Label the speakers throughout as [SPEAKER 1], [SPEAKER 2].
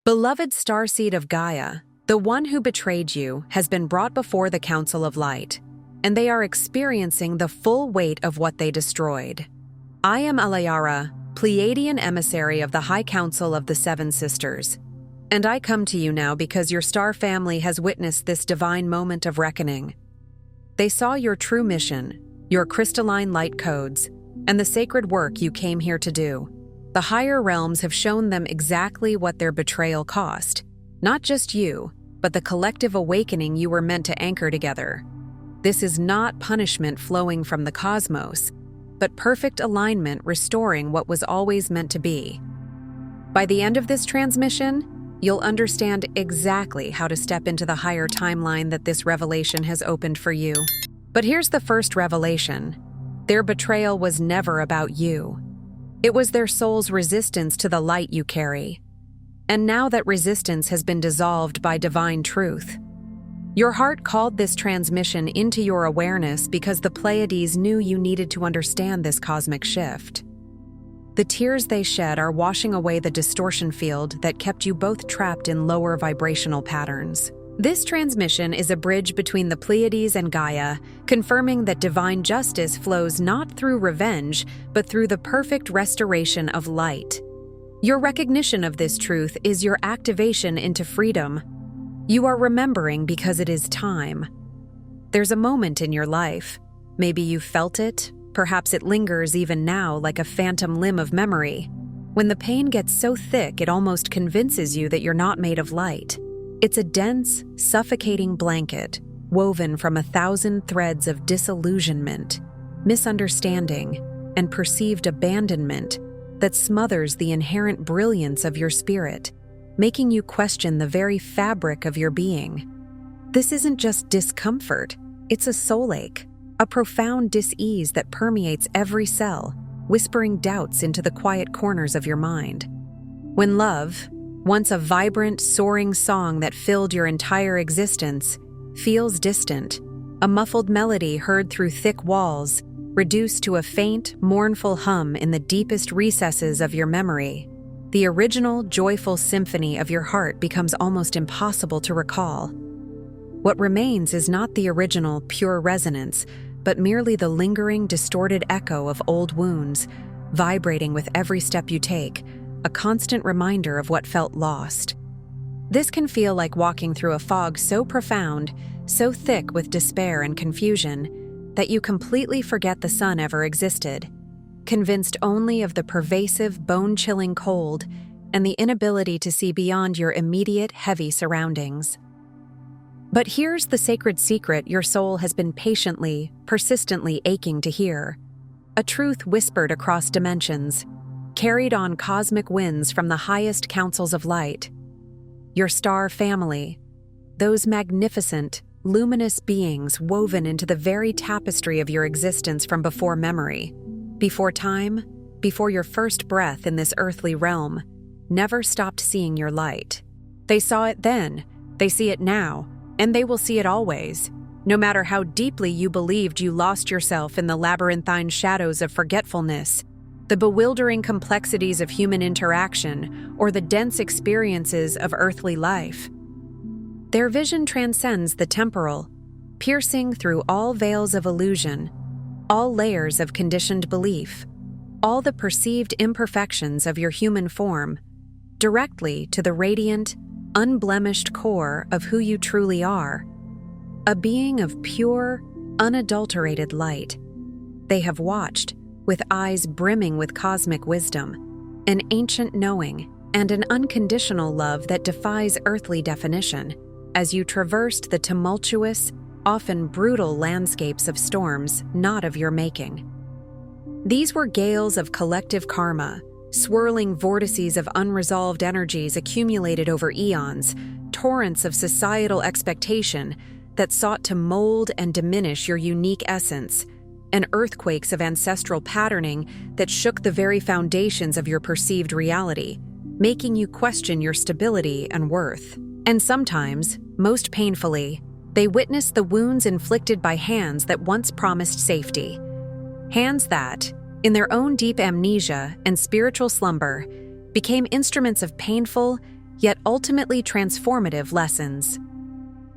[SPEAKER 1] Beloved Starseed of Gaia, the one who betrayed you has been brought before the Council of Light, and they are experiencing the full weight of what they destroyed. I am Alayara, Pleiadian emissary of the High Council of the Seven Sisters, and I come to you now because your star family has witnessed this divine moment of reckoning. They saw your true mission, your crystalline light codes, and the sacred work you came here to do. The higher realms have shown them exactly what their betrayal cost. Not just you, but the collective awakening you were meant to anchor together. This is not punishment flowing from the cosmos, but perfect alignment restoring what was always meant to be. By the end of this transmission, you'll understand exactly how to step into the higher timeline that this revelation has opened for you. But here's the first revelation. Their betrayal was never about you. It was their soul's resistance to the light you carry. And now that resistance has been dissolved by divine truth. Your heart called this transmission into your awareness because the Pleiades knew you needed to understand this cosmic shift. The tears they shed are washing away the distortion field that kept you both trapped in lower vibrational patterns. This transmission is a bridge between the Pleiades and Gaia, confirming that divine justice flows not through revenge, but through the perfect restoration of light. Your recognition of this truth is your activation into freedom. You are remembering because it is time. There's a moment in your life. Maybe you felt it, perhaps it lingers even now like a phantom limb of memory, when the pain gets so thick it almost convinces you that you're not made of light. It's a dense, suffocating blanket, woven from 1,000 threads of disillusionment, misunderstanding, and perceived abandonment that smothers the inherent brilliance of your spirit, making you question the very fabric of your being. This isn't just discomfort, it's a soul ache, a profound dis-ease that permeates every cell, whispering doubts into the quiet corners of your mind. When love, once a vibrant, soaring song that filled your entire existence, feels distant, a muffled melody heard through thick walls, reduced to a faint, mournful hum in the deepest recesses of your memory, the original, joyful symphony of your heart becomes almost impossible to recall. What remains is not the original, pure resonance, but merely the lingering, distorted echo of old wounds, vibrating with every step you take, a constant reminder of what felt lost. This can feel like walking through a fog so profound, so thick with despair and confusion, that you completely forget the sun ever existed, convinced only of the pervasive, bone-chilling cold and the inability to see beyond your immediate, heavy surroundings. But here's the sacred secret your soul has been patiently, persistently aching to hear. A truth whispered across dimensions, carried on cosmic winds from the highest councils of light. Your star family, those magnificent, luminous beings woven into the very tapestry of your existence from before memory, before time, before your first breath in this earthly realm, never stopped seeing your light. They saw it then, they see it now, and they will see it always. No matter how deeply you believed you lost yourself in the labyrinthine shadows of forgetfulness, the bewildering complexities of human interaction, or the dense experiences of earthly life. Their vision transcends the temporal, piercing through all veils of illusion, all layers of conditioned belief, all the perceived imperfections of your human form, directly to the radiant, unblemished core of who you truly are, a being of pure, unadulterated light. They have watched, with eyes brimming with cosmic wisdom, an ancient knowing, and an unconditional love that defies earthly definition, as you traversed the tumultuous, often brutal landscapes of storms not of your making. These were gales of collective karma, swirling vortices of unresolved energies accumulated over eons, torrents of societal expectation that sought to mold and diminish your unique essence, and earthquakes of ancestral patterning that shook the very foundations of your perceived reality, making you question your stability and worth. And sometimes, most painfully, they witnessed the wounds inflicted by hands that once promised safety. Hands that, in their own deep amnesia and spiritual slumber, became instruments of painful, yet ultimately transformative lessons.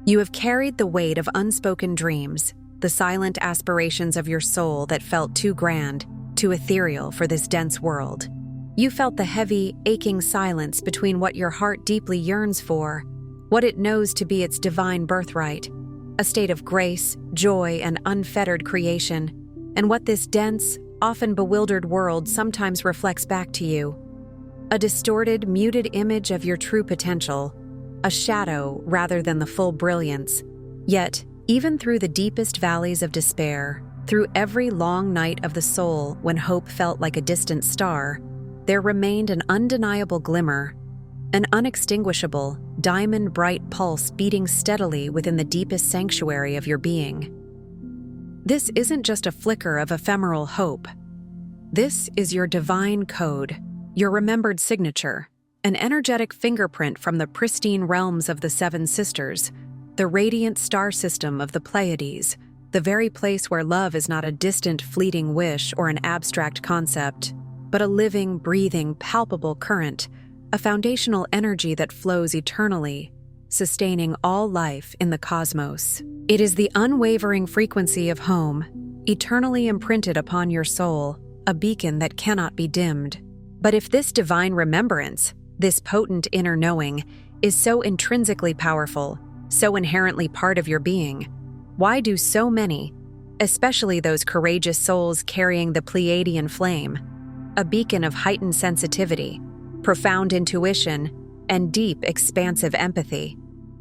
[SPEAKER 1] You have carried the weight of unspoken dreams, the silent aspirations of your soul that felt too grand, too ethereal for this dense world. You felt the heavy, aching silence between what your heart deeply yearns for, what it knows to be its divine birthright, a state of grace, joy, and unfettered creation, and what this dense, often bewildered world sometimes reflects back to you. A distorted, muted image of your true potential, a shadow rather than the full brilliance. Yet, even through the deepest valleys of despair, through every long night of the soul when hope felt like a distant star, there remained an undeniable glimmer, an unextinguishable, diamond-bright pulse beating steadily within the deepest sanctuary of your being. This isn't just a flicker of ephemeral hope. This is your divine code, your remembered signature, an energetic fingerprint from the pristine realms of the Seven Sisters, the radiant star system of the Pleiades, the very place where love is not a distant, fleeting wish or an abstract concept, but a living, breathing, palpable current, a foundational energy that flows eternally, sustaining all life in the cosmos. It is the unwavering frequency of home, eternally imprinted upon your soul, a beacon that cannot be dimmed. But if this divine remembrance, this potent inner knowing, is so intrinsically powerful, so inherently part of your being, why do so many, especially those courageous souls carrying the Pleiadian flame, a beacon of heightened sensitivity, profound intuition, and deep, expansive empathy,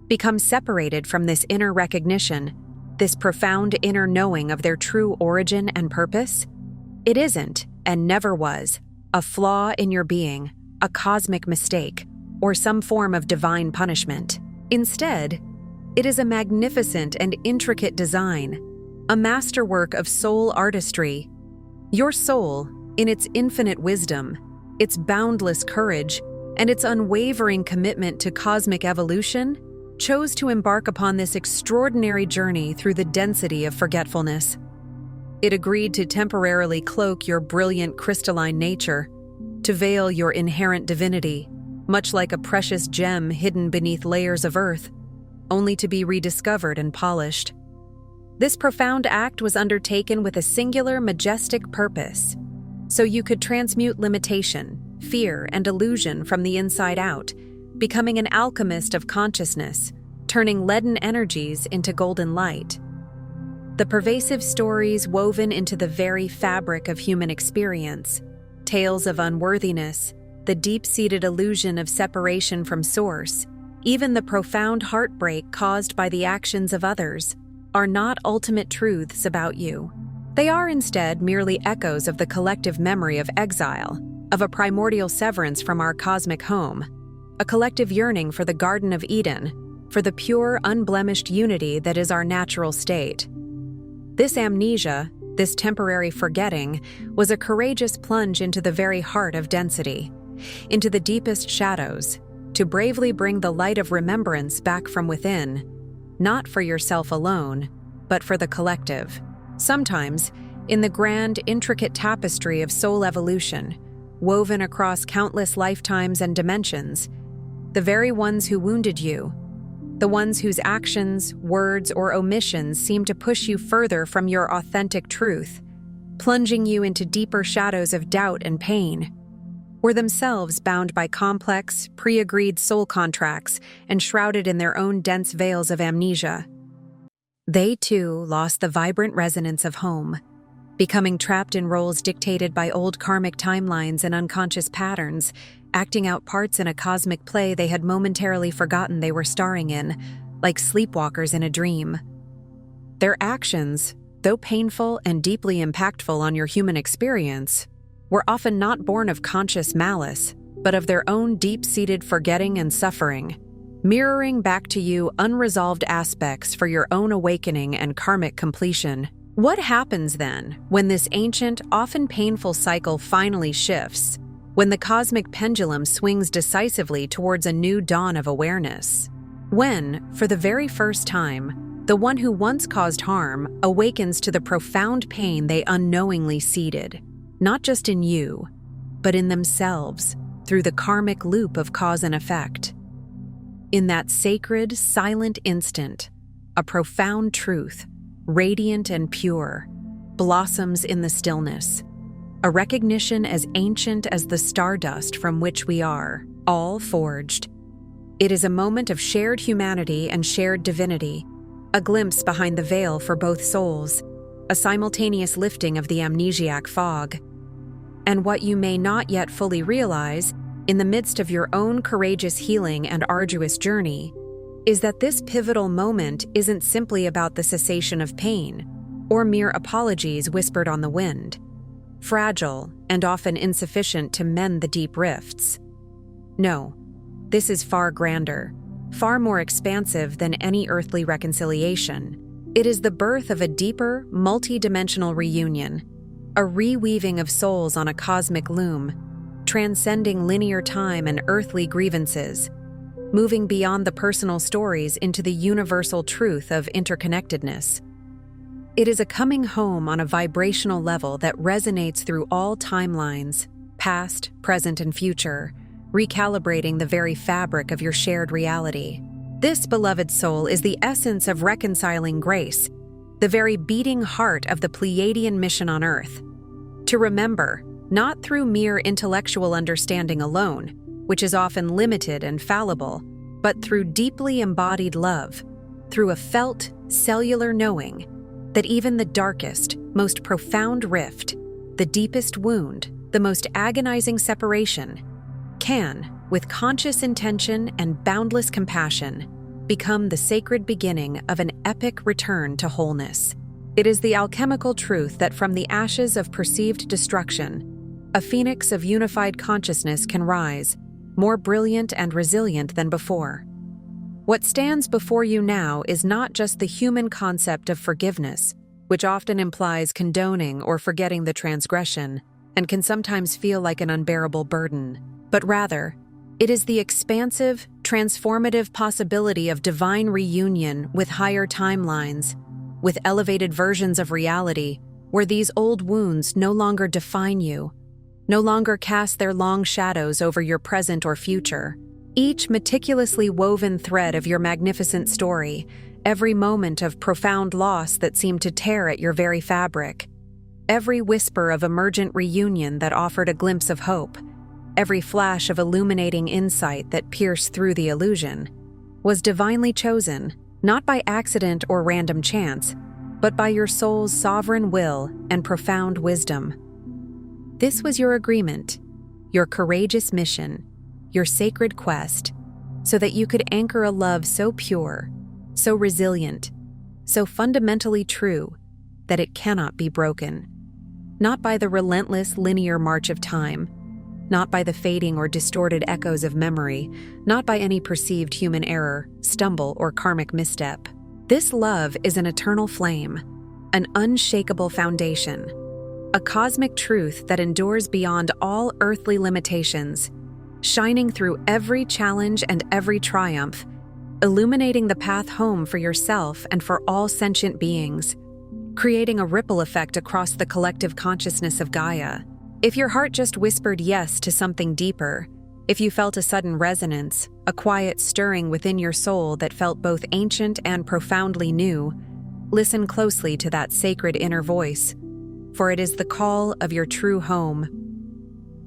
[SPEAKER 1] become separated from this inner recognition, this profound inner knowing of their true origin and purpose? It isn't, and never was, a flaw in your being, a cosmic mistake, or some form of divine punishment. Instead, it is a magnificent and intricate design, a masterwork of soul artistry. Your soul, in its infinite wisdom, its boundless courage, and its unwavering commitment to cosmic evolution, chose to embark upon this extraordinary journey through the density of forgetfulness. It agreed to temporarily cloak your brilliant crystalline nature, to veil your inherent divinity, much like a precious gem hidden beneath layers of earth, only to be rediscovered and polished. This profound act was undertaken with a singular, majestic purpose, so you could transmute limitation, fear, and illusion from the inside out, becoming an alchemist of consciousness, turning leaden energies into golden light. The pervasive stories woven into the very fabric of human experience, tales of unworthiness, the deep-seated illusion of separation from source, even the profound heartbreak caused by the actions of others, are not ultimate truths about you. They are instead merely echoes of the collective memory of exile, of a primordial severance from our cosmic home, a collective yearning for the Garden of Eden, for the pure, unblemished unity that is our natural state. This amnesia, this temporary forgetting, was a courageous plunge into the very heart of density, into the deepest shadows, to bravely bring the light of remembrance back from within, not for yourself alone, but for the collective. Sometimes, in the grand, intricate tapestry of soul evolution, woven across countless lifetimes and dimensions, the very ones who wounded you, the ones whose actions, words, or omissions seem to push you further from your authentic truth, plunging you into deeper shadows of doubt and pain, were themselves bound by complex, pre-agreed soul contracts and shrouded in their own dense veils of amnesia. They, too, lost the vibrant resonance of home, becoming trapped in roles dictated by old karmic timelines and unconscious patterns, acting out parts in a cosmic play they had momentarily forgotten they were starring in, like sleepwalkers in a dream. Their actions, though painful and deeply impactful on your human experience, were often not born of conscious malice, but of their own deep-seated forgetting and suffering, mirroring back to you unresolved aspects for your own awakening and karmic completion. What happens then when this ancient, often painful cycle finally shifts, when the cosmic pendulum swings decisively towards a new dawn of awareness? When, for the very first time, the one who once caused harm awakens to the profound pain they unknowingly seeded, not just in you, but in themselves, through the karmic loop of cause and effect. In that sacred, silent instant, a profound truth, radiant and pure, blossoms in the stillness. A recognition as ancient as the stardust from which we are, all forged. It is a moment of shared humanity and shared divinity, a glimpse behind the veil for both souls, a simultaneous lifting of the amnesiac fog. And what you may not yet fully realize, in the midst of your own courageous healing and arduous journey, is that this pivotal moment isn't simply about the cessation of pain or mere apologies whispered on the wind, fragile and often insufficient to mend the deep rifts. No, this is far grander, far more expansive than any earthly reconciliation. It is the birth of a deeper, multi-dimensional reunion, a reweaving of souls on a cosmic loom, transcending linear time and earthly grievances, moving beyond the personal stories into the universal truth of interconnectedness. It is a coming home on a vibrational level that resonates through all timelines, past, present, and future, recalibrating the very fabric of your shared reality. This, beloved soul, is the essence of reconciling grace, the very beating heart of the Pleiadian mission on Earth. To remember, not through mere intellectual understanding alone, which is often limited and fallible, but through deeply embodied love, through a felt, cellular knowing that even the darkest, most profound rift, the deepest wound, the most agonizing separation, can, with conscious intention and boundless compassion, become the sacred beginning of an epic return to wholeness. It is the alchemical truth that from the ashes of perceived destruction, a phoenix of unified consciousness can rise, more brilliant and resilient than before. What stands before you now is not just the human concept of forgiveness, which often implies condoning or forgetting the transgression, and can sometimes feel like an unbearable burden, but rather, it is the expansive, transformative possibility of divine reunion with higher timelines, with elevated versions of reality, where these old wounds no longer define you, no longer cast their long shadows over your present or future. Each meticulously woven thread of your magnificent story, every moment of profound loss that seemed to tear at your very fabric, every whisper of emergent reunion that offered a glimpse of hope, every flash of illuminating insight that pierced through the illusion, was divinely chosen, not by accident or random chance, but by your soul's sovereign will and profound wisdom. This was your agreement, your courageous mission, your sacred quest, so that you could anchor a love so pure, so resilient, so fundamentally true that it cannot be broken. Not by the relentless linear march of time, not by the fading or distorted echoes of memory, not by any perceived human error, stumble, or karmic misstep. This love is an eternal flame, an unshakable foundation, a cosmic truth that endures beyond all earthly limitations, shining through every challenge and every triumph, illuminating the path home for yourself and for all sentient beings, creating a ripple effect across the collective consciousness of Gaia. If your heart just whispered yes to something deeper, if you felt a sudden resonance, a quiet stirring within your soul that felt both ancient and profoundly new, listen closely to that sacred inner voice, for it is the call of your true home.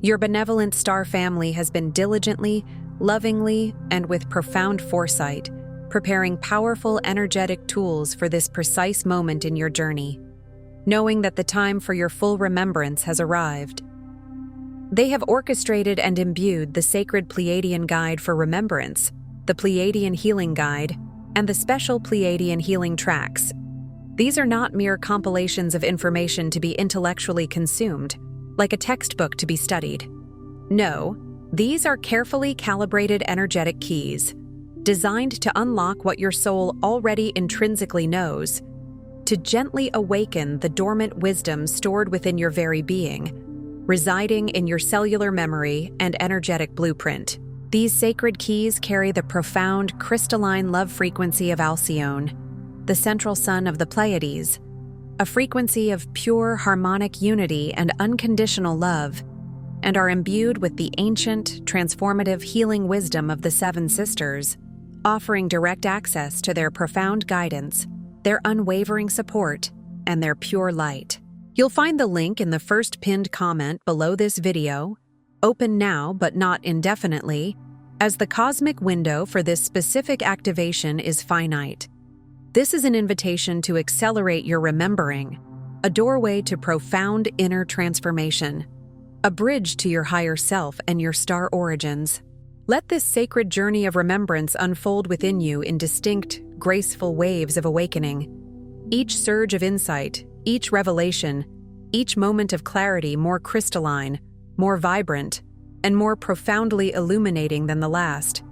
[SPEAKER 1] Your benevolent star family has been diligently, lovingly, and with profound foresight, preparing powerful energetic tools for this precise moment in your journey, knowing that the time for your full remembrance has arrived. They have orchestrated and imbued the sacred Pleiadian Guide for Remembrance, the Pleiadian Healing Guide, and the special Pleiadian Healing Tracks. These are not mere compilations of information to be intellectually consumed, like a textbook to be studied. No, these are carefully calibrated energetic keys, designed to unlock what your soul already intrinsically knows, to gently awaken the dormant wisdom stored within your very being, residing in your cellular memory and energetic blueprint. These sacred keys carry the profound crystalline love frequency of Alcyone, the central sun of the Pleiades, a frequency of pure harmonic unity and unconditional love, and are imbued with the ancient, transformative healing wisdom of the Seven Sisters, offering direct access to their profound guidance, their unwavering support, and their pure light. You'll find the link in the first pinned comment below this video, open now but not indefinitely, as the cosmic window for this specific activation is finite. This is an invitation to accelerate your remembering, a doorway to profound inner transformation, a bridge to your higher self and your star origins. Let this sacred journey of remembrance unfold within you in distinct, graceful waves of awakening. Each surge of insight, each revelation, each moment of clarity more crystalline, more vibrant, and more profoundly illuminating than the last.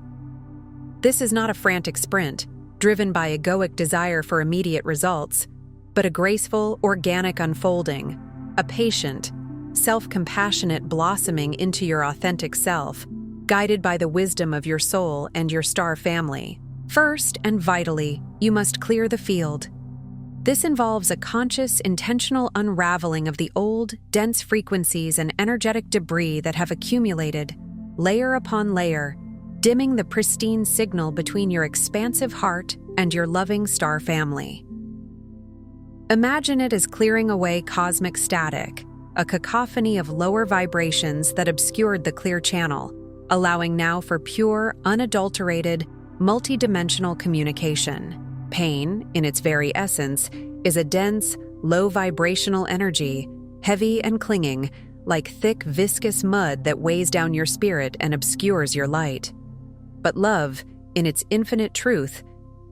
[SPEAKER 1] This is not a frantic sprint, driven by egoic desire for immediate results, but a graceful, organic unfolding, a patient, self-compassionate blossoming into your authentic self, guided by the wisdom of your soul and your star family. First, and vitally, you must clear the field. This involves a conscious, intentional unraveling of the old, dense frequencies and energetic debris that have accumulated, layer upon layer, dimming the pristine signal between your expansive heart and your loving star family. Imagine it as clearing away cosmic static, a cacophony of lower vibrations that obscured the clear channel, allowing now for pure, unadulterated, multidimensional communication. Pain, in its very essence, is a dense, low-vibrational energy, heavy and clinging, like thick, viscous mud that weighs down your spirit and obscures your light. But love, in its infinite truth,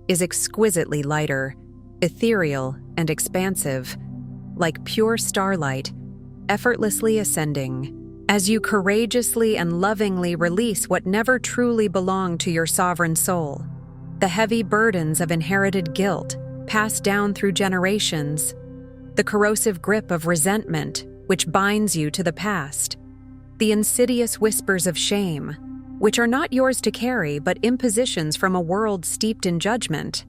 [SPEAKER 1] is exquisitely lighter, ethereal and expansive, like pure starlight, effortlessly ascending. As you courageously and lovingly release what never truly belonged to your sovereign soul, the heavy burdens of inherited guilt passed down through generations, the corrosive grip of resentment which binds you to the past, the insidious whispers of shame, which are not yours to carry but impositions from a world steeped in judgment.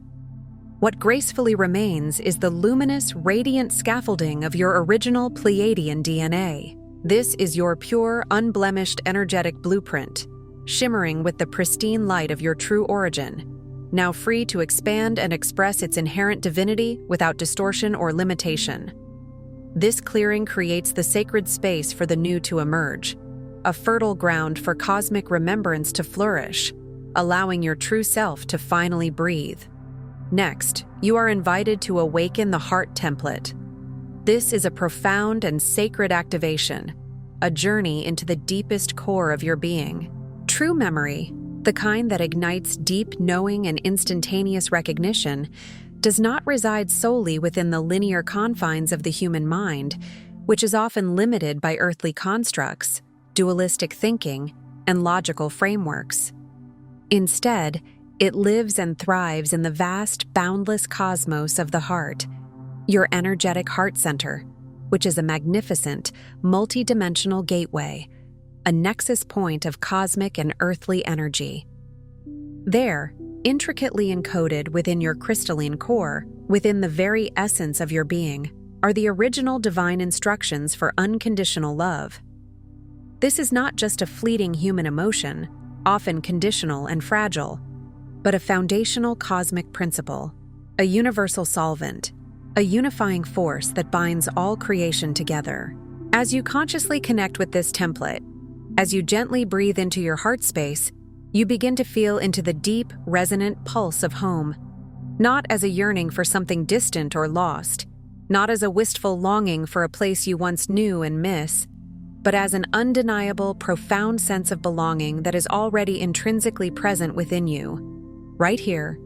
[SPEAKER 1] What gracefully remains is the luminous, radiant scaffolding of your original Pleiadian DNA. This is your pure, unblemished energetic blueprint, shimmering with the pristine light of your true origin, now free to expand and express its inherent divinity without distortion or limitation. This clearing creates the sacred space for the new to emerge, a fertile ground for cosmic remembrance to flourish, allowing your true self to finally breathe. Next, you are invited to awaken the heart template. This is a profound and sacred activation, a journey into the deepest core of your being. True memory, the kind that ignites deep knowing and instantaneous recognition, does not reside solely within the linear confines of the human mind, which is often limited by earthly constructs, dualistic thinking, and logical frameworks. Instead, it lives and thrives in the vast, boundless cosmos of the heart, your energetic heart center, which is a magnificent, multi-dimensional gateway, a nexus point of cosmic and earthly energy. There, intricately encoded within your crystalline core, within the very essence of your being, are the original divine instructions for unconditional love. This is not just a fleeting human emotion, often conditional and fragile, but a foundational cosmic principle, a universal solvent, a unifying force that binds all creation together. As you consciously connect with this template, as you gently breathe into your heart space, you begin to feel into the deep, resonant pulse of home, not as a yearning for something distant or lost, not as a wistful longing for a place you once knew and miss, but as an undeniable, profound sense of belonging that is already intrinsically present within you, right here,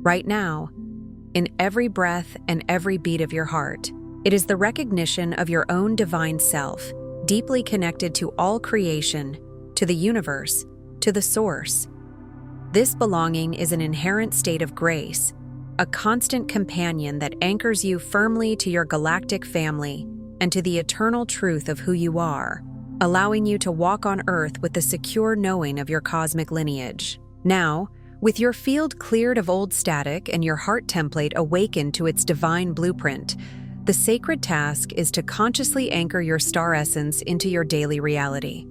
[SPEAKER 1] right now, in every breath and every beat of your heart. It is the recognition of your own divine self, deeply connected to all creation, to the universe, to the source. This belonging is an inherent state of grace, a constant companion that anchors you firmly to your galactic family and to the eternal truth of who you are, allowing you to walk on Earth with the secure knowing of your cosmic lineage. Now, with your field cleared of old static and your heart template awakened to its divine blueprint, the sacred task is to consciously anchor your star essence into your daily reality.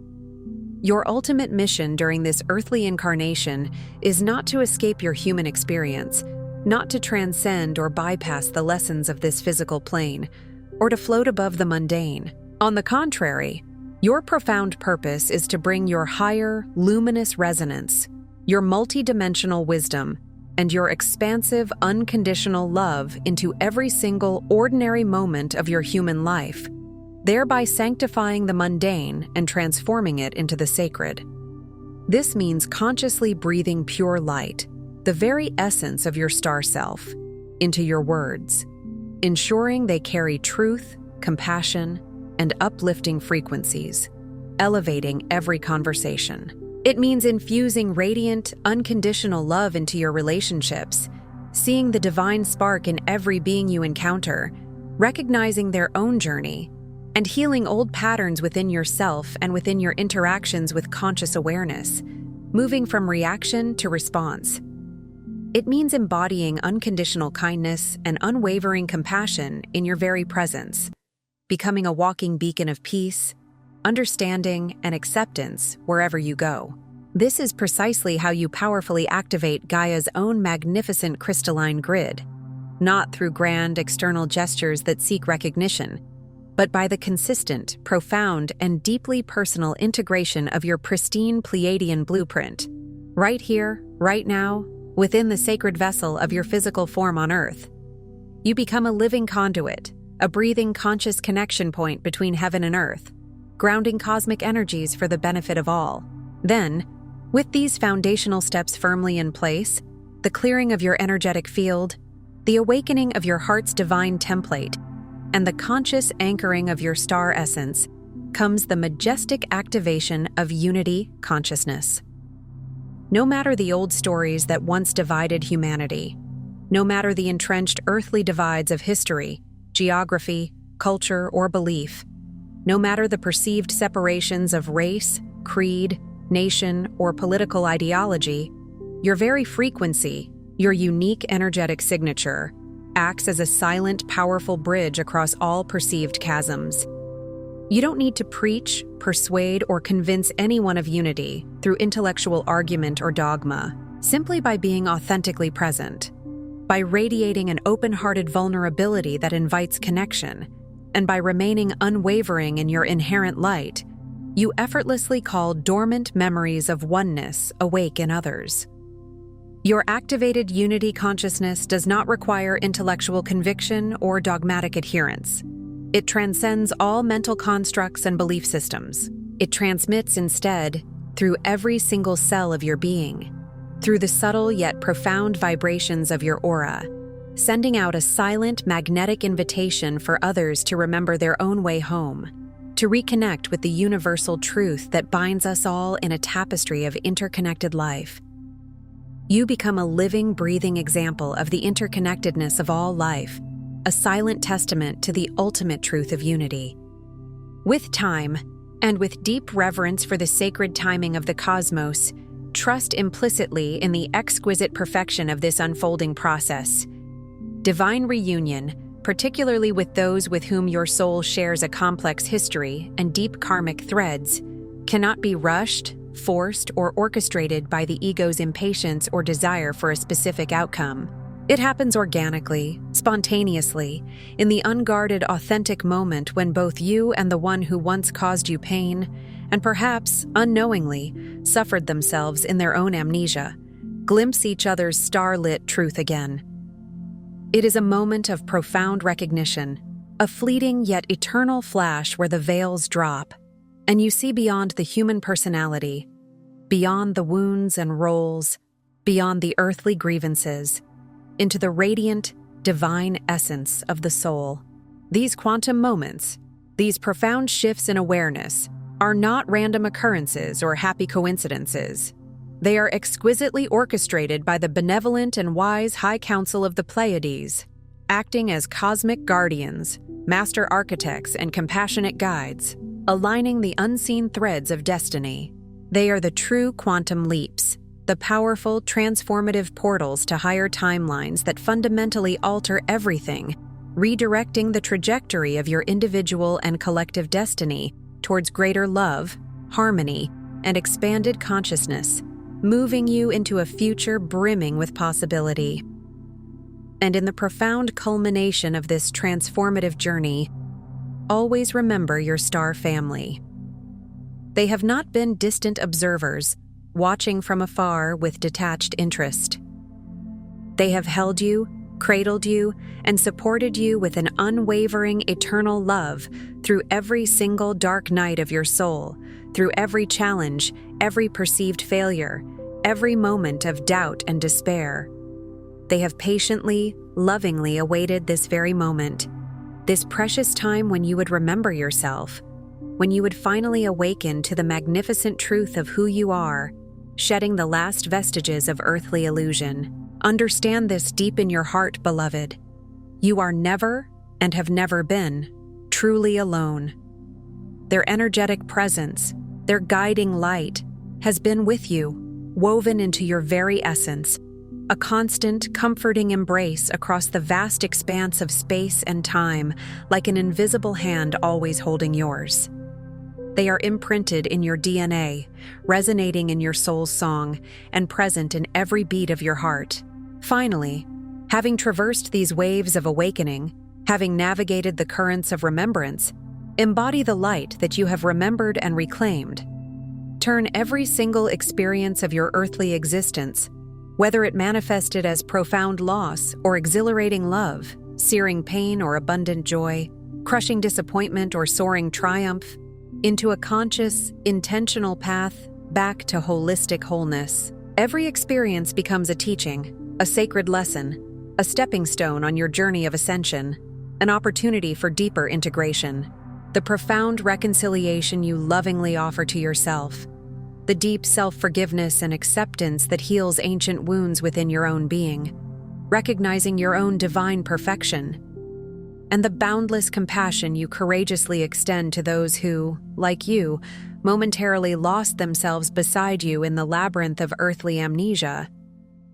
[SPEAKER 1] Your ultimate mission during this earthly incarnation is not to escape your human experience, not to transcend or bypass the lessons of this physical plane, or to float above the mundane. On the contrary, your profound purpose is to bring your higher, luminous resonance, your multidimensional wisdom, and your expansive, unconditional love into every single ordinary moment of your human life, thereby sanctifying the mundane and transforming it into the sacred. This means consciously breathing pure light, the very essence of your star self, into your words, ensuring they carry truth, compassion, and uplifting frequencies, elevating every conversation. It means infusing radiant, unconditional love into your relationships, seeing the divine spark in every being you encounter, recognizing their own journey, and healing old patterns within yourself and within your interactions with conscious awareness, moving from reaction to response. It means embodying unconditional kindness and unwavering compassion in your very presence, becoming a walking beacon of peace, understanding, and acceptance wherever you go. This is precisely how you powerfully activate Gaia's own magnificent crystalline grid, not through grand external gestures that seek recognition, but by the consistent, profound, and deeply personal integration of your pristine Pleiadian blueprint, right here, right now, within the sacred vessel of your physical form on Earth. You become a living conduit, a breathing conscious connection point between heaven and earth, grounding cosmic energies for the benefit of all. Then, with these foundational steps firmly in place, the clearing of your energetic field, the awakening of your heart's divine template, and the conscious anchoring of your star essence, comes the majestic activation of unity consciousness. No matter the old stories that once divided humanity, no matter the entrenched earthly divides of history, geography, culture, or belief, no matter the perceived separations of race, creed, nation, or political ideology, your very frequency, your unique energetic signature, acts as a silent, powerful bridge across all perceived chasms. You don't need to preach, persuade, or convince anyone of unity through intellectual argument or dogma, simply by being authentically present, by radiating an open-hearted vulnerability that invites connection, and by remaining unwavering in your inherent light. You effortlessly call dormant memories of oneness awake in others. Your activated unity consciousness does not require intellectual conviction or dogmatic adherence. It transcends all mental constructs and belief systems. It transmits instead through every single cell of your being, through the subtle yet profound vibrations of your aura, sending out a silent, magnetic invitation for others to remember their own way home, to reconnect with the universal truth that binds us all in a tapestry of interconnected life. You become a living, breathing example of the interconnectedness of all life, a silent testament to the ultimate truth of unity. With time, and with deep reverence for the sacred timing of the cosmos, trust implicitly in the exquisite perfection of this unfolding process. Divine reunion, particularly with those with whom your soul shares a complex history and deep karmic threads, cannot be rushed, forced, or orchestrated by the ego's impatience or desire for a specific outcome. It happens organically, spontaneously, in the unguarded, authentic moment when both you and the one who once caused you pain, and perhaps, unknowingly, suffered themselves in their own amnesia, glimpse each other's star-lit truth again. It is a moment of profound recognition, a fleeting yet eternal flash where the veils drop, and you see beyond the human personality, beyond the wounds and roles, beyond the earthly grievances, into the radiant, divine essence of the soul. These quantum moments, these profound shifts in awareness, are not random occurrences or happy coincidences. They are exquisitely orchestrated by the benevolent and wise High Council of the Pleiades, acting as cosmic guardians, master architects, and compassionate guides, aligning the unseen threads of destiny. They are the true quantum leaps, the powerful, transformative portals to higher timelines that fundamentally alter everything, redirecting the trajectory of your individual and collective destiny towards greater love, harmony, and expanded consciousness, moving you into a future brimming with possibility. And in the profound culmination of this transformative journey, always remember your star family. They have not been distant observers, watching from afar with detached interest. They have held you, cradled you, and supported you with an unwavering eternal love through every single dark night of your soul, through every challenge, every perceived failure, every moment of doubt and despair. They have patiently, lovingly awaited this very moment, this precious time when you would remember yourself, when you would finally awaken to the magnificent truth of who you are, shedding the last vestiges of earthly illusion. Understand this deep in your heart, beloved. You are never, and have never been, truly alone. Their energetic presence, their guiding light, has been with you, woven into your very essence, a constant, comforting embrace across the vast expanse of space and time, like an invisible hand always holding yours. They are imprinted in your DNA, resonating in your soul's song, and present in every beat of your heart. Finally, having traversed these waves of awakening, having navigated the currents of remembrance, embody the light that you have remembered and reclaimed. Turn every single experience of your earthly existence, whether it manifested as profound loss or exhilarating love, searing pain or abundant joy, crushing disappointment or soaring triumph, into a conscious, intentional path back to holistic wholeness. Every experience becomes a teaching, a sacred lesson, a stepping stone on your journey of ascension, an opportunity for deeper integration. The profound reconciliation you lovingly offer to yourself, the deep self-forgiveness and acceptance that heals ancient wounds within your own being, recognizing your own divine perfection, and the boundless compassion you courageously extend to those who, like you, momentarily lost themselves beside you in the labyrinth of earthly amnesia,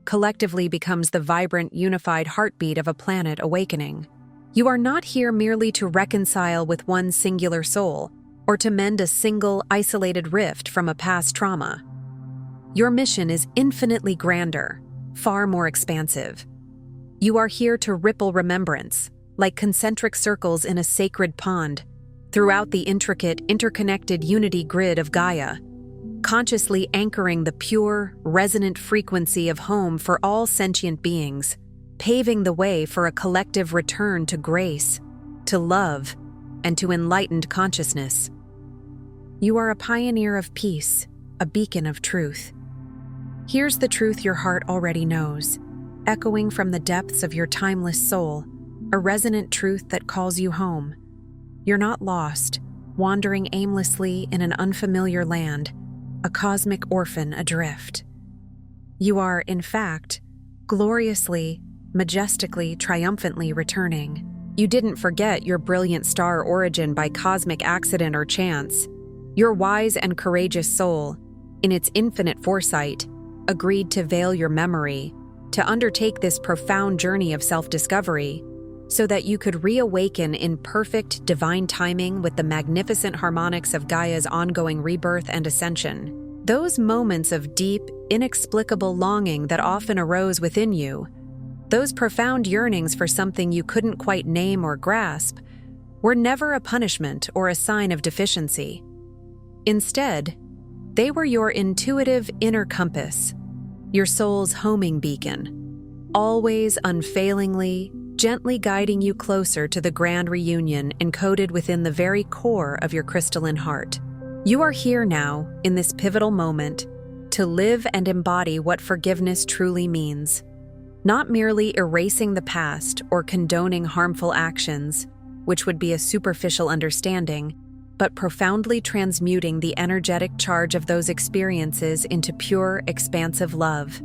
[SPEAKER 1] collectively becomes the vibrant, unified heartbeat of a planet awakening. You are not here merely to reconcile with one singular soul, or to mend a single, isolated rift from a past trauma. Your mission is infinitely grander, far more expansive. You are here to ripple remembrance, like concentric circles in a sacred pond, throughout the intricate, interconnected unity grid of Gaia, consciously anchoring the pure, resonant frequency of home for all sentient beings, paving the way for a collective return to grace, to love, and to enlightened consciousness. You are a pioneer of peace, a beacon of truth. Here's the truth your heart already knows, echoing from the depths of your timeless soul, a resonant truth that calls you home. You're not lost, wandering aimlessly in an unfamiliar land, a cosmic orphan adrift. You are, in fact, gloriously, majestically, triumphantly returning. You didn't forget your brilliant star origin by cosmic accident or chance. Your wise and courageous soul, in its infinite foresight, agreed to veil your memory, to undertake this profound journey of self-discovery, so that you could reawaken in perfect divine timing with the magnificent harmonics of Gaia's ongoing rebirth and ascension. Those moments of deep, inexplicable longing that often arose within you, those profound yearnings for something you couldn't quite name or grasp, were never a punishment or a sign of deficiency. Instead, they were your intuitive inner compass, your soul's homing beacon, always unfailingly, gently guiding you closer to the grand reunion encoded within the very core of your crystalline heart. You are here now, in this pivotal moment, to live and embody what forgiveness truly means. Not merely erasing the past or condoning harmful actions, which would be a superficial understanding, but profoundly transmuting the energetic charge of those experiences into pure, expansive love.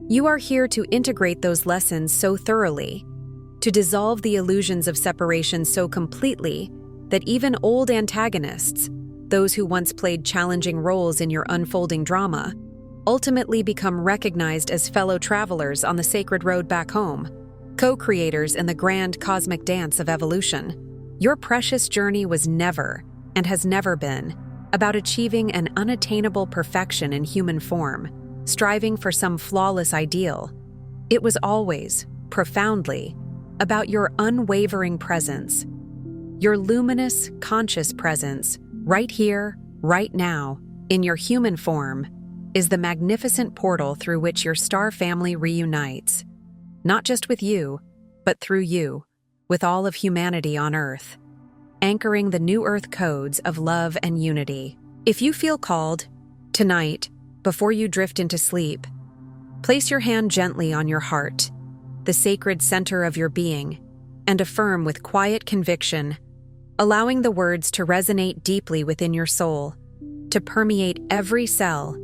[SPEAKER 1] You are here to integrate those lessons so thoroughly, to dissolve the illusions of separation so completely that even old antagonists, those who once played challenging roles in your unfolding drama, ultimately become recognized as fellow travelers on the sacred road back home, co-creators in the grand cosmic dance of evolution. Your precious journey was never, and has never been, about achieving an unattainable perfection in human form, striving for some flawless ideal. It was always, profoundly, about your unwavering presence. Your luminous, conscious presence, right here, right now, in your human form, is the magnificent portal through which your star family reunites, not just with you, but through you, with all of humanity on Earth, anchoring the new Earth codes of love and unity. If you feel called, tonight, before you drift into sleep, place your hand gently on your heart, the sacred center of your being, and affirm with quiet conviction, allowing the words to resonate deeply within your soul, to permeate every cell,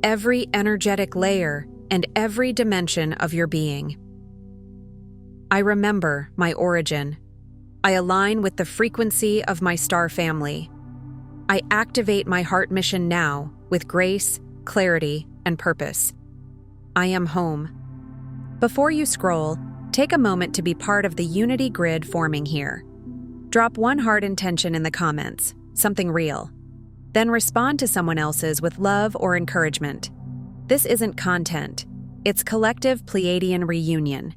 [SPEAKER 1] every energetic layer, and every dimension of your being. I remember my origin. I align with the frequency of my star family. I activate my heart mission now with grace, clarity, and purpose. I am home. Before you scroll, take a moment to be part of the unity grid forming here. Drop one heart intention in the comments, something real. Then respond to someone else's with love or encouragement. This isn't content. It's collective Pleiadian reunion.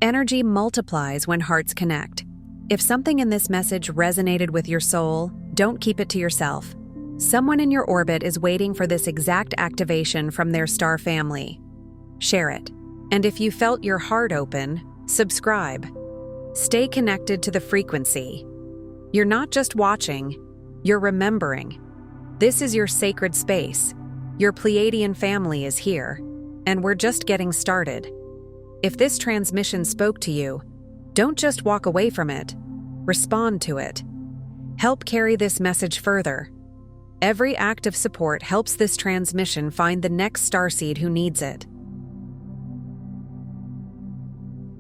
[SPEAKER 1] Energy multiplies when hearts connect. If something in this message resonated with your soul, don't keep it to yourself. Someone in your orbit is waiting for this exact activation from their star family. Share it. And if you felt your heart open, subscribe. Stay connected to the frequency. You're not just watching, you're remembering. This is your sacred space. Your Pleiadian family is here, and we're just getting started. If this transmission spoke to you, don't just walk away from it. Respond to it. Help carry this message further. Every act of support helps this transmission find the next starseed who needs it.